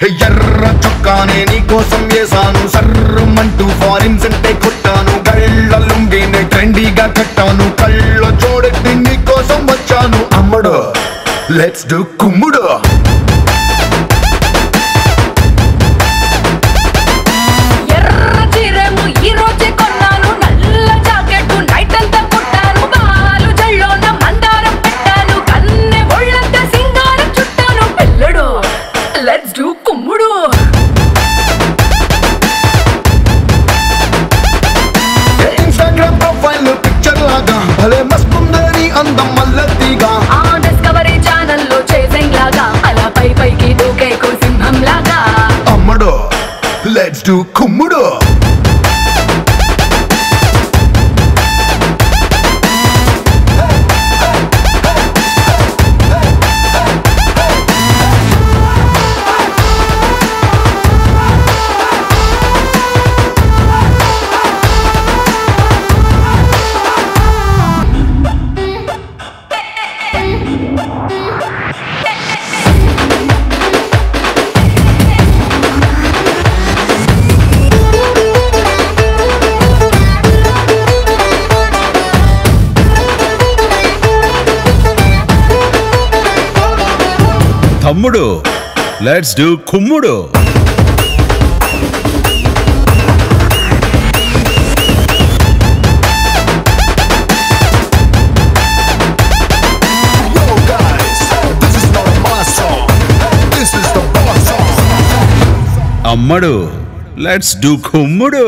ఎర్ర చొక్కానే నీకోసం వేసాను సర్రమంటూ ఫారిన్స్ అంటే కొట్టాను కళ్ళ లుంగిని ట్రెండీగా కట్టాను కళ్ళ చూడెత్తి నీకోసం వచ్చాను అమ్మడు లెట్స్ డు కుమ్ముడు Let's do kummudu. Instagram profile picture laga bhale mastundani andam mallatiga Discovery channel lo chasing laga ala pai pai ki duke ko simham laga ammadu let's do kummudu తమ్ముడు లెట్స్ డు కుమ్ముడు అమ్మడు let's do కుమ్ముడు